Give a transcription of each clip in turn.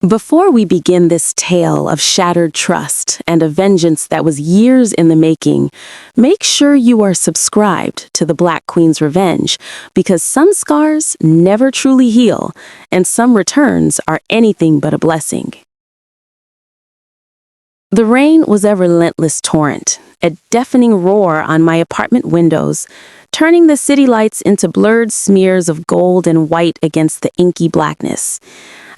Before we begin this tale of shattered trust and a vengeance that was years in the making, make sure you are subscribed to the Black Queen's Revenge, because some scars never truly heal, and some returns are anything but a blessing. The rain was a relentless torrent, a deafening roar on my apartment windows, turning the city lights into blurred smears of gold and white against the inky blackness.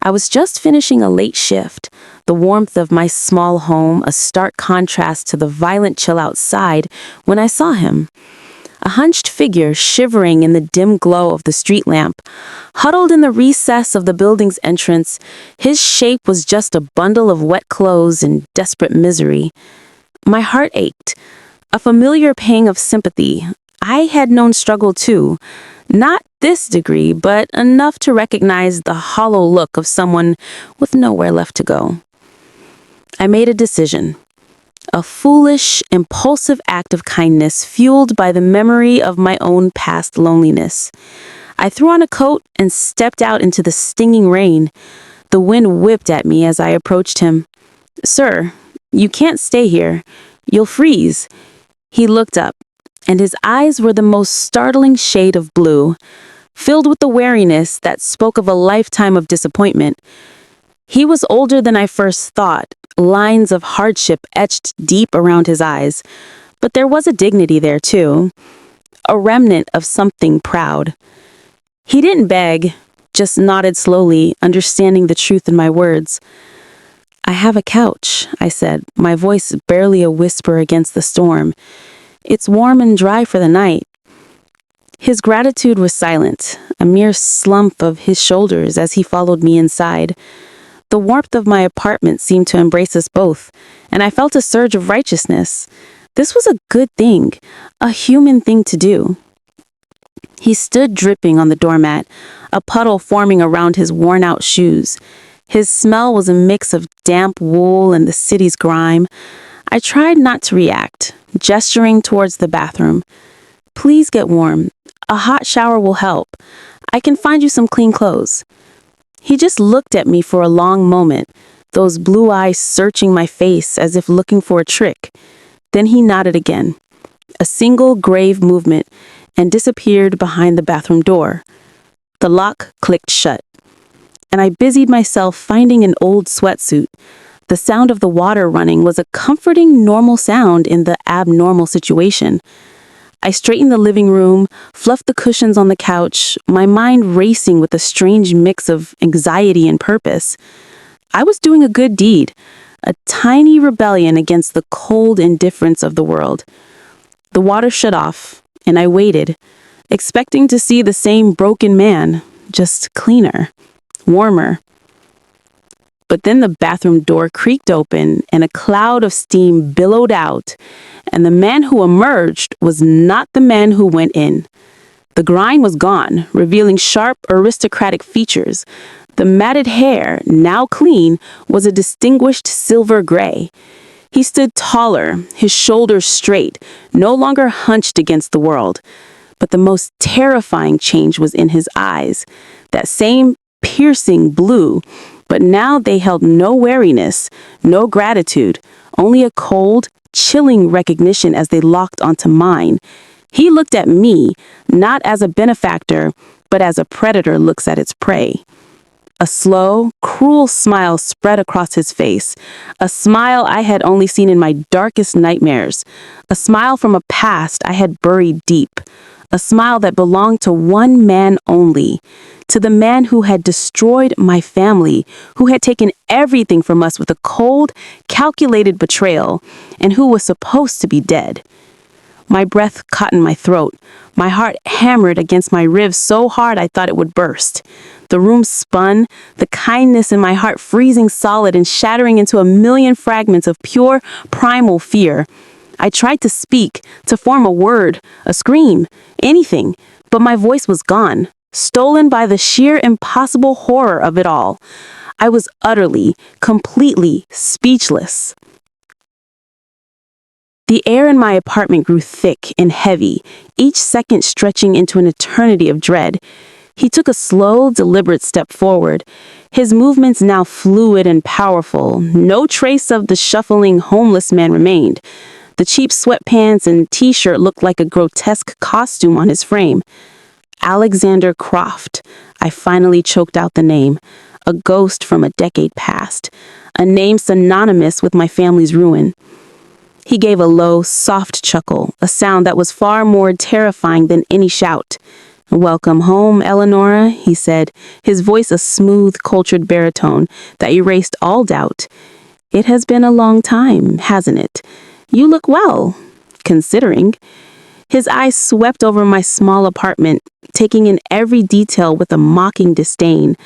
I was just finishing a late shift, the warmth of my small home a stark contrast to the violent chill outside, when I saw him. A hunched figure shivering in the dim glow of the street lamp. Huddled in the recess of the building's entrance, his shape was just a bundle of wet clothes in desperate misery. My heart ached, a familiar pang of sympathy. I had known struggle too. Not this degree, but enough to recognize the hollow look of someone with nowhere left to go. I made a decision. A foolish, impulsive act of kindness fueled by the memory of my own past loneliness. I threw on a coat and stepped out into the stinging rain. The wind whipped at me as I approached him. "Sir, you can't stay here. You'll freeze." He looked up, and his eyes were the most startling shade of blue, filled with the wariness that spoke of a lifetime of disappointment. He was older than I first thought, lines of hardship etched deep around his eyes, but there was a dignity there too, a remnant of something proud. He didn't beg, just nodded slowly, understanding the truth in my words. "I have a couch," I said, my voice barely a whisper against the storm. "It's warm and dry for the night." His gratitude was silent, a mere slump of his shoulders as he followed me inside. The warmth of my apartment seemed to embrace us both, and I felt a surge of righteousness. This was a good thing, a human thing to do. He stood dripping on the doormat, a puddle forming around his worn-out shoes. His smell was a mix of damp wool and the city's grime. I tried not to react, gesturing towards the bathroom. "Please get warm. A hot shower will help. I can find you some clean clothes." He just looked at me for a long moment, those blue eyes searching my face as if looking for a trick. Then he nodded again, a single grave movement, and disappeared behind the bathroom door. The lock clicked shut, and I busied myself finding an old sweatsuit. The sound of the water running was a comforting, normal sound in the abnormal situation. I straightened the living room, fluffed the cushions on the couch, my mind racing with a strange mix of anxiety and purpose. I was doing a good deed, a tiny rebellion against the cold indifference of the world. The water shut off, and I waited, expecting to see the same broken man, just cleaner, warmer. But then the bathroom door creaked open and a cloud of steam billowed out, and the man who emerged was not the man who went in. The grime was gone, revealing sharp, aristocratic features. The matted hair, now clean, was a distinguished silver gray. He stood taller, his shoulders straight, no longer hunched against the world. But the most terrifying change was in his eyes, that same piercing blue, but now they held no wariness, no gratitude, only a cold, chilling recognition as they locked onto mine. He looked at me, not as a benefactor, but as a predator looks at its prey. A slow, cruel smile spread across his face, a smile I had only seen in my darkest nightmares, a smile from a past I had buried deep, a smile that belonged to one man only, to the man who had destroyed my family, who had taken everything from us with a cold, calculated betrayal, and who was supposed to be dead. My breath caught in my throat. My heart hammered against my ribs so hard I thought it would burst. The room spun, the kindness in my heart freezing solid and shattering into a million fragments of pure, primal fear. I tried to speak, to form a word, a scream, anything, but my voice was gone, stolen by the sheer impossible horror of it all. I was utterly, completely speechless. The air in my apartment grew thick and heavy, each second stretching into an eternity of dread. He took a slow, deliberate step forward, his movements now fluid and powerful. No trace of the shuffling homeless man remained. The cheap sweatpants and t-shirt looked like a grotesque costume on his frame. Alexander Croft. I finally choked out the name. A ghost from a decade past. A name synonymous with my family's ruin. He gave a low, soft chuckle, a sound that was far more terrifying than any shout. "Welcome home, Eleonora," he said, his voice a smooth, cultured baritone that erased all doubt. "It has been a long time, hasn't it? You look well, considering." His eyes swept over my small apartment, taking in every detail with a mocking disdain.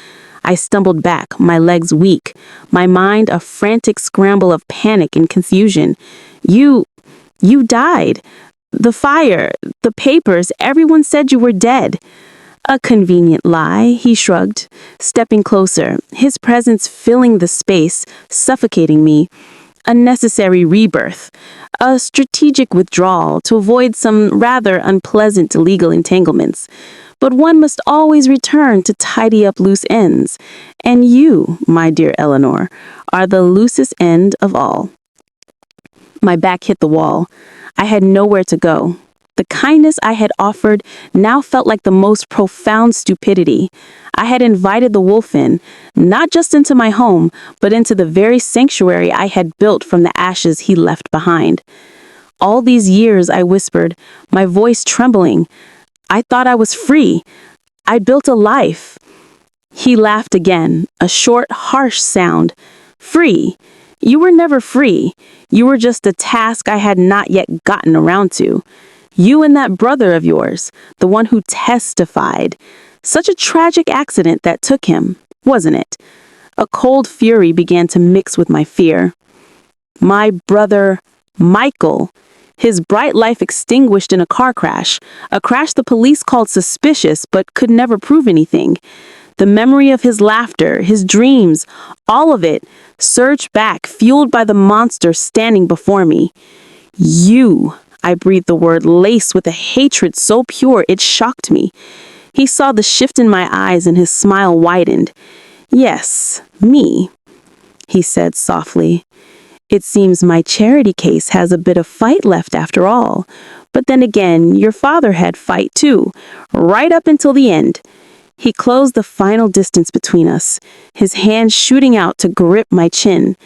I stumbled back, my legs weak, my mind a frantic scramble of panic and confusion. You died. The fire, the papers, everyone said you were dead." "A convenient lie," he shrugged, stepping closer, his presence filling the space, suffocating me. "A necessary rebirth, a strategic withdrawal to avoid some rather unpleasant legal entanglements. But one must always return to tidy up loose ends. And you, my dear Eleanor, are the loosest end of all." My back hit the wall. I had nowhere to go. The kindness I had offered now felt like the most profound stupidity. I had invited the wolf in, not just into my home, but into the very sanctuary I had built from the ashes he left behind. "All these years," I whispered, my voice trembling, "I thought I was free. I'd built a life." He laughed again, a short, harsh sound. "Free? You were never free. You were just a task I had not yet gotten around to. You and that brother of yours, the one who testified. Such a tragic accident that took him, wasn't it?" A cold fury began to mix with my fear. My brother, Michael. His bright life extinguished in a car crash, a crash the police called suspicious but could never prove anything. The memory of his laughter, his dreams, all of it surged back, fueled by the monster standing before me. "You," I breathed the word laced with a hatred so pure it shocked me. He saw the shift in my eyes and his smile widened. "Yes, me," he said softly. "It seems my charity case has a bit of fight left after all. But then again, your father had fight too, right up until the end." He closed the final distance between us, his hand shooting out to grip my chin.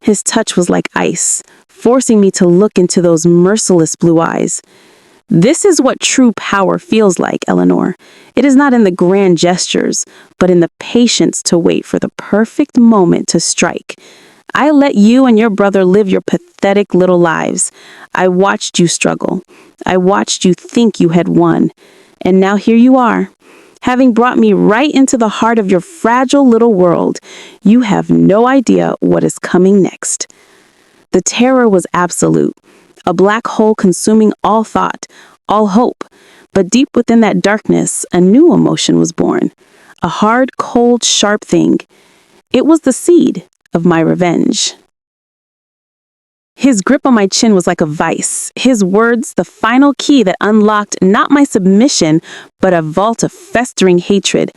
His touch was like ice, forcing me to look into those merciless blue eyes. "This is what true power feels like, Eleanor. It is not in the grand gestures, but in the patience to wait for the perfect moment to strike. I let you and your brother live your pathetic little lives. I watched you struggle. I watched you think you had won. And now here you are, having brought me right into the heart of your fragile little world. You have no idea what is coming next." The terror was absolute, a black hole consuming all thought, all hope. But deep within that darkness, a new emotion was born, a hard, cold, sharp thing. It was the seed of my revenge. His grip on my chin was like a vice, his words the final key that unlocked not my submission, but a vault of festering hatred.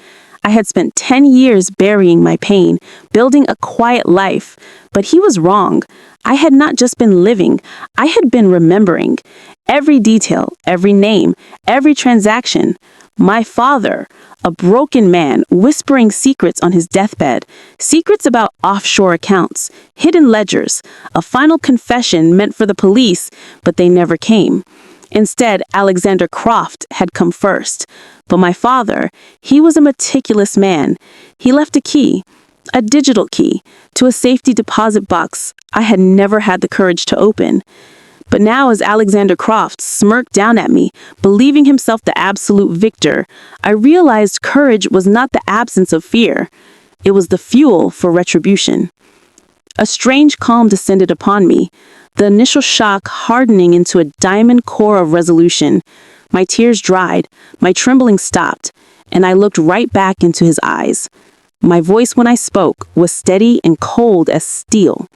I had spent 10 years burying my pain, building a quiet life, but he was wrong. I had not just been living, I had been remembering. Every detail, every name, every transaction. My father, a broken man, whispering secrets on his deathbed, secrets about offshore accounts, hidden ledgers, a final confession meant for the police, but they never came. Instead, Alexander Croft had come first. But my father, he was a meticulous man. He left a key, a digital key, to a safety deposit box I had never had the courage to open. But now as Alexander Croft smirked down at me, believing himself the absolute victor, I realized courage was not the absence of fear. It was the fuel for retribution. A strange calm descended upon me, the initial shock hardening into a diamond core of resolution. My tears dried, my trembling stopped, and I looked right back into his eyes. My voice when I spoke was steady and cold as steel.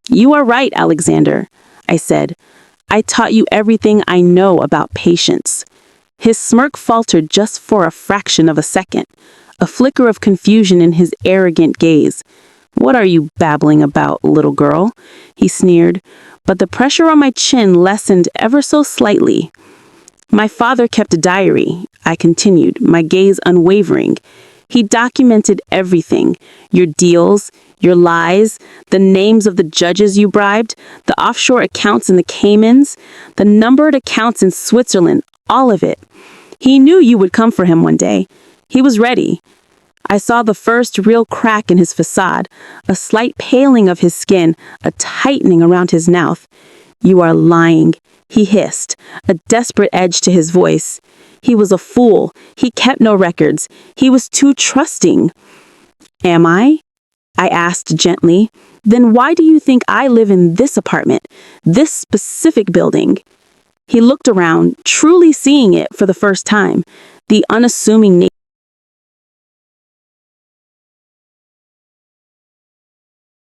"You are right, Alexander," I said. "I taught you everything I know about patience. His smirk faltered just for a fraction of a second, a flicker of confusion in his arrogant gaze. "What are you babbling about, little girl?" he sneered, but the pressure on my chin lessened ever so slightly. "My father kept a diary," I continued, my gaze unwavering. "He documented everything, your deals, your lies, the names of the judges you bribed, the offshore accounts in the Caymans, the numbered accounts in Switzerland, all of it. He knew you would come for him one day. He was ready." I saw the first real crack in his facade, a slight paling of his skin, a tightening around his mouth. "You are lying," he hissed, a desperate edge to his voice. He was a fool. He kept no records. He was too trusting. "Am I?" I asked gently. "Then why do you think I live in this apartment, this specific building?" He looked around, truly seeing it for the first time. The unassuming nature